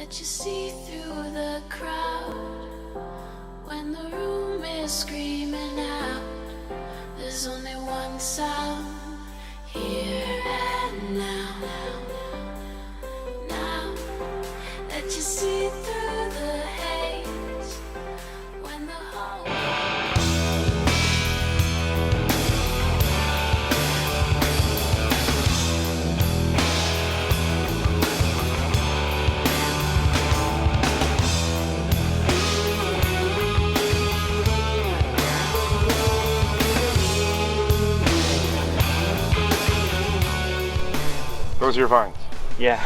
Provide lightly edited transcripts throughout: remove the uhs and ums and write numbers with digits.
Let you see through the crowd when the room is screaming out. There's only one sound, here and now. Now, let you see through the haze when the whole Those are your vines. Yeah,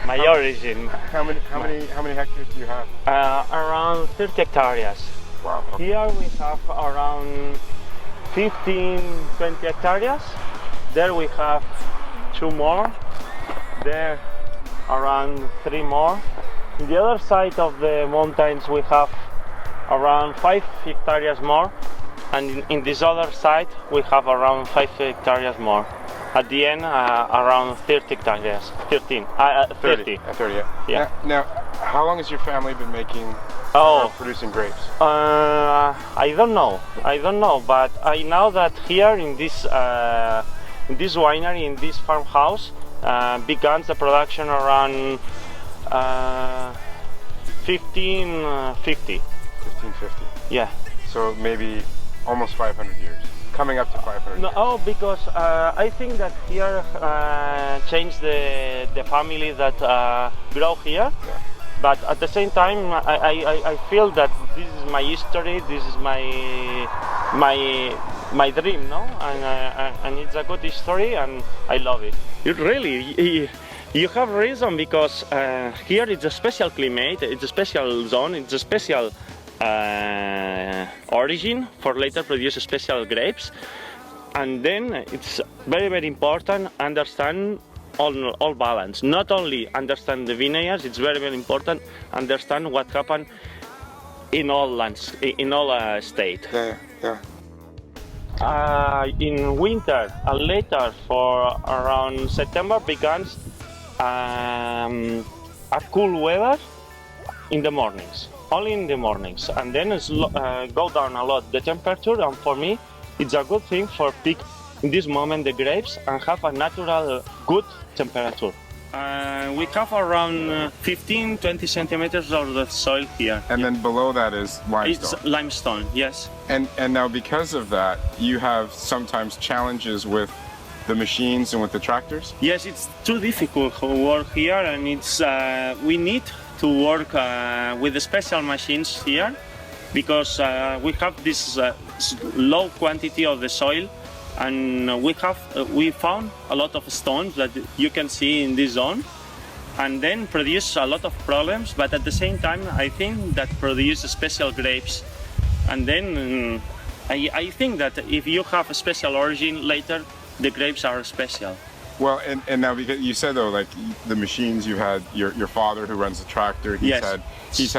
my origin. How many hectares do you have? Around 30 hectares. Wow. Okay. Here we have around 15, 20 hectares. There we have 2 more. There around 3 more. On the other side of the mountains we have around 5 hectares more. And in this other side we have around 5 hectares more. At the end, around 30 hectares. 30, yeah. Now, how long has your family been making, producing grapes? I don't know, but I know that here in this winery, in this farmhouse, began the production around 1550. 1550. Yeah. So maybe almost 500 years. Coming up to 500 years. Oh, because I think that here changed the family that grow here. Yeah. But at the same time, I feel that this is my history. This is my dream, no? And it's a good history, and I love it. You have reason, because here it's a special climate. It's a special zone. It's a special origin for later produce special grapes. And then it's very, very important understand all balance. Not only understand the vineyards, it's very, very important understand what happened in all lands, in all state. Yeah. In winter and later for around September begins a cool weather in the mornings. Only in the mornings, and then it's go down a lot the temperature, and for me it's a good thing for pick in this moment the grapes and have a natural good temperature. We have around 15-20 centimeters of the soil here. And then below that is limestone. It's limestone, yes. And now because of that, you have sometimes challenges with the machines and with the tractors? Yes, it's too difficult to work here, and it's we need to work with the special machines here, because we have this low quantity of the soil, and we found a lot of stones that you can see in this zone, and then produce a lot of problems. But at the same time, I think that produce special grapes, and then I think that if you have a special origin later, the grapes are special. Well, and now, because you said though, like the machines, you had your father who runs the tractor. He's had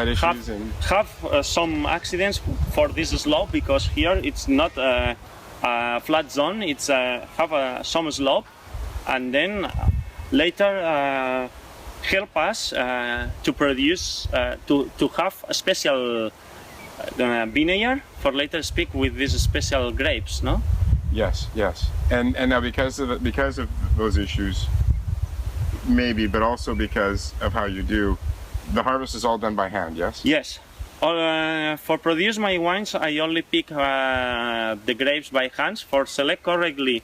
issues and have some accidents for this slope, because here it's not a flat zone. It's have some slope, and then later help us to produce to have a special vineyard for later speak with these special grapes, no? Yes. And now because of those issues, maybe, but also because of how you do, the harvest is all done by hand, yes? Yes. For produce my wines, I only pick the grapes by hands. For select correctly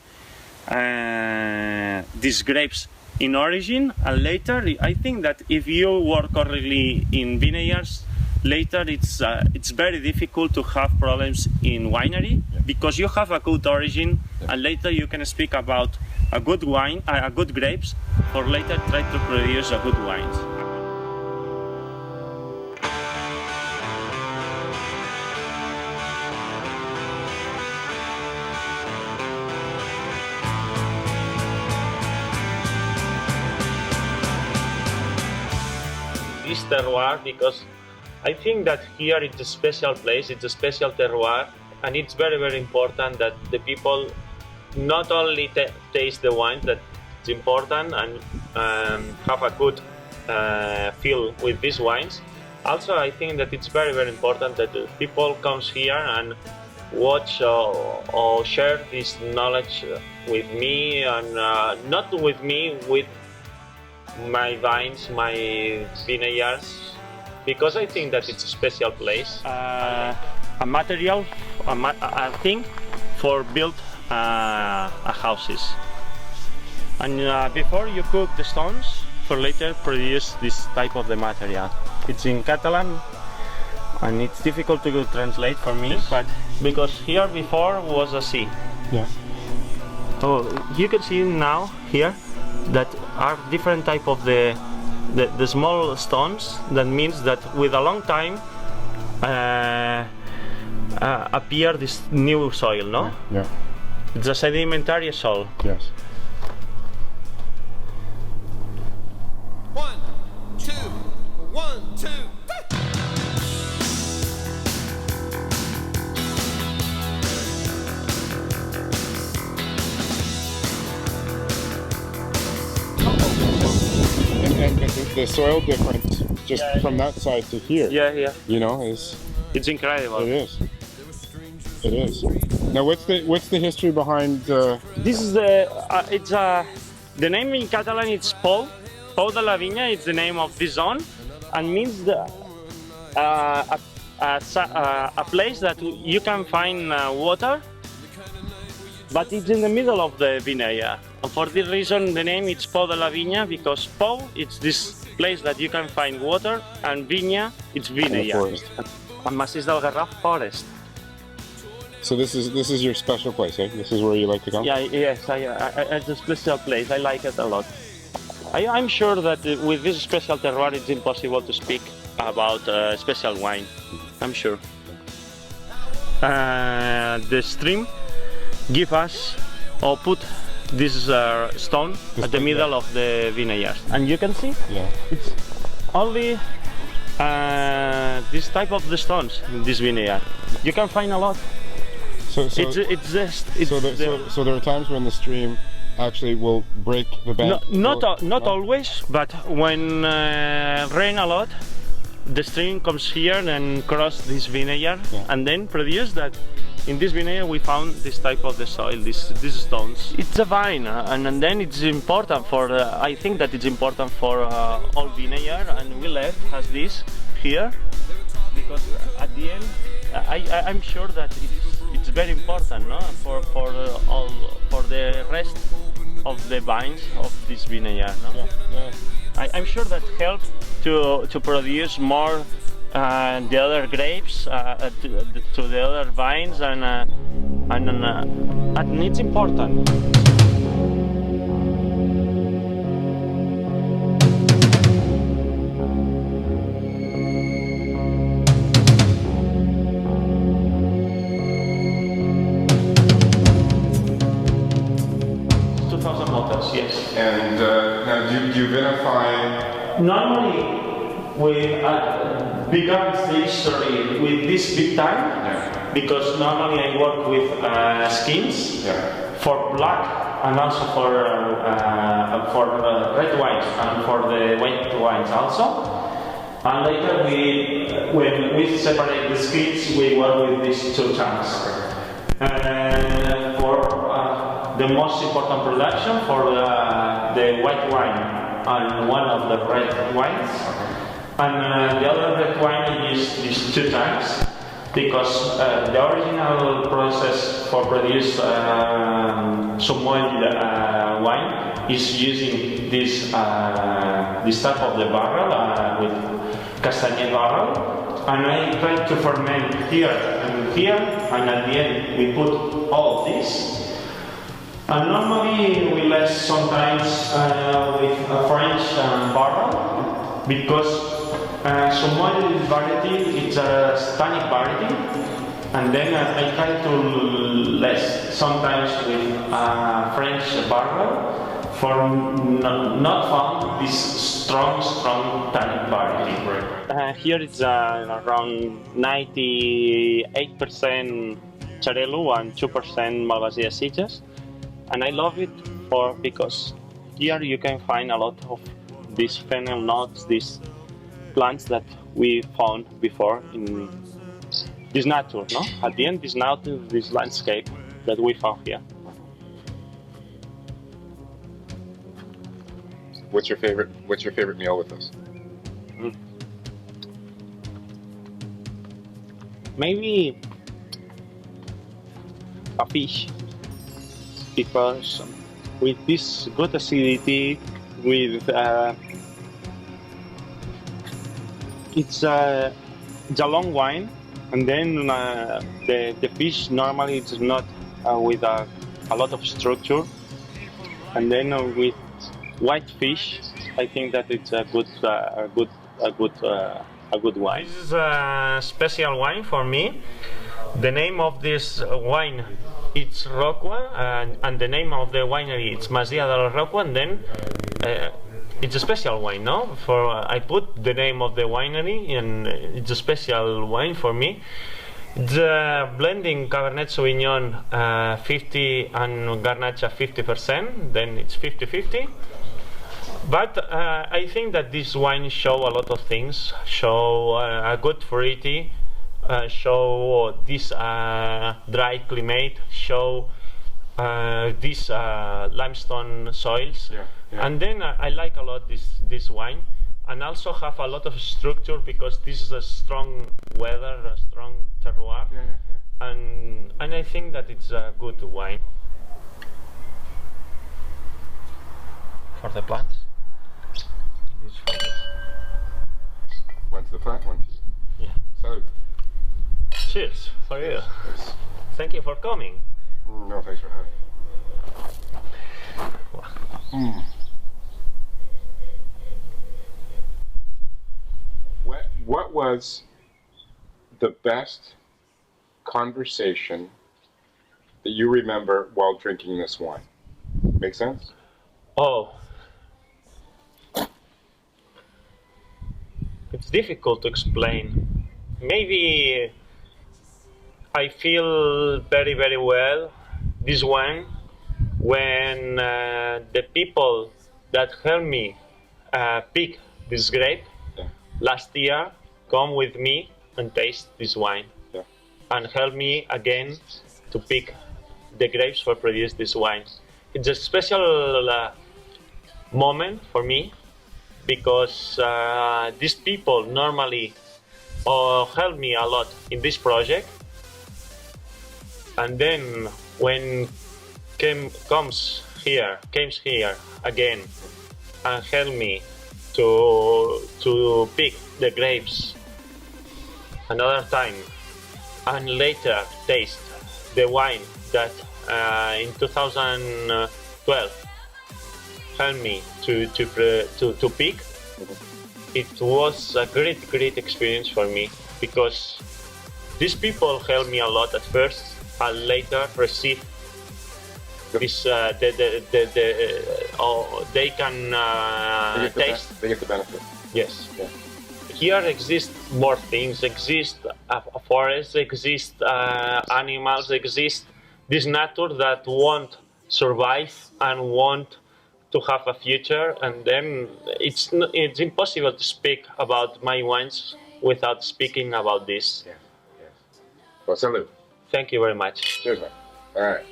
these grapes in origin, and later I think that if you work correctly in vineyards, later it's very difficult to have problems in winery, because you have a good origin, and later you can speak about a good wine, a good grapes, for later try to produce a good wines. This terroir, because I think that here it's a special place, it's a special terroir, and it's very, very important that the people not only taste the wine, that it's important, and have a good filled with these wines. Also, I think that it's very, very important that people comes here and watch or share this knowledge with me, and not with me, with my vines, my vineyards, because I think that it's a special place. A material, a thing for build houses. And before you cook the stones, for later produce this type of the material. It's in Catalan, and it's difficult to translate for me, but because here before was a sea. Yeah. So you can see now here that are different type of the small stones. That means that with a long time appear this new soil, no? Yeah. It's a sedimentary soil. Yes. 1, 2, 1, 2. And the soil difference just from that side to here. Yeah. You know, is It's incredible. it is. It is. Now, what's the history behind? This is the name in Catalan. It's Pou de la Vinya. It's the name of this zone, and means a place that you can find water, but it's in the middle of the vineyard. And for this reason, the name is Pou de la Vinya, because Pou it's this place that you can find water, and Vinya it's vineyard. forest. And Massif Garraf forest. So this is your special place, eh? This is where you like to come. Yeah, yes, it's a special place. I like it a lot. I'm sure that with this special terroir, it's impossible to speak about special wine. I'm sure. The stream give us or put this stone at the middle of the vineyard, and you can see Yeah. it's only this type of the stones in this vineyard. You can find a lot. So there are times when the stream actually will break the bank. Not always, but when rain a lot, the stream comes here and cross this vineyard, and then produce that. In this vineyard we found this type of the soil, these stones. It's a vine, and then it's important for. I think that it's important for all vineyard, and we left has this here because at the end, I'm sure that it's very important, no, for the rest of the vines of this vineyard, no. Yeah. I'm sure that helps to produce more the other grapes to the other vines, and it's important. Yes. And now, do you vinify? Normally, we began the history with this big tank because normally I work with skins for black and also for red wines and for the white wines also. And later, when we separate the skins, we work with these two tanks. For the most important production for the white wine and one of the red wines. And the other red wine is these two tanks because the original process for produce Sumoll wine is using this type of the barrel with castagnet barrel, and I try to ferment here, and at the end we put all this. And normally we let sometimes with a French barrel because Sumoll variety it's a tannic variety, and then I try to less sometimes with a French barrel for not found this strong tannic variety. Here it's around 98% Xarel·lo and 2% Malvasia Sitges. And I love it because here you can find a lot of these fennel nuts, these plants that we found before in this nature, no? At the end, this nature, this landscape that we found here. What's your favorite meal with this? Maybe a fish, because with this good acidity, with it's a long wine, and then the fish normally it's not with a lot of structure, and then with white fish, I think that it's a good wine. This is a special wine for me. The name of this wine it's Roqua, and the name of the winery it's Masia de la Roqua, and then it's a special wine, no? For I put the name of the winery, and it's a special wine for me. The blending Cabernet Sauvignon 50 and Garnacha 50%, then it's 50-50. But I think that this wine show a lot of things. Show a good fruity, show this dry climate, show these limestone soils, and then I like a lot this wine, and also have a lot of structure because this is a strong weather, a strong terroir, and I think that it's a good wine for the plants. One to the plant, one to you. Yeah. Salud. Cheers for you. Cheers. Thank you for coming. No, thanks for having. What was the best conversation that you remember while drinking this wine? Make sense? Oh. It's difficult to explain. Maybe I feel very, very well this wine when the people that helped me pick this grape last year come with me and taste this wine and help me again to pick the grapes for produce this wine. It's a special moment for me because these people normally help me a lot in this project, and then when comes here again and help me to pick the grapes another time and later taste the wine that in 2012 helped me to pick. It was a great experience for me because these people helped me a lot at first and later receive this they can taste. They get the benefit. Yes. Yeah. Here exist more things. Exist a forest. Exist animals. Exist this nature that won't survive and want to have a future. And then it's impossible to speak about my wines without speaking about this. Yeah. Yes. Well, salute. Thank you very much. Cheers, man. All right.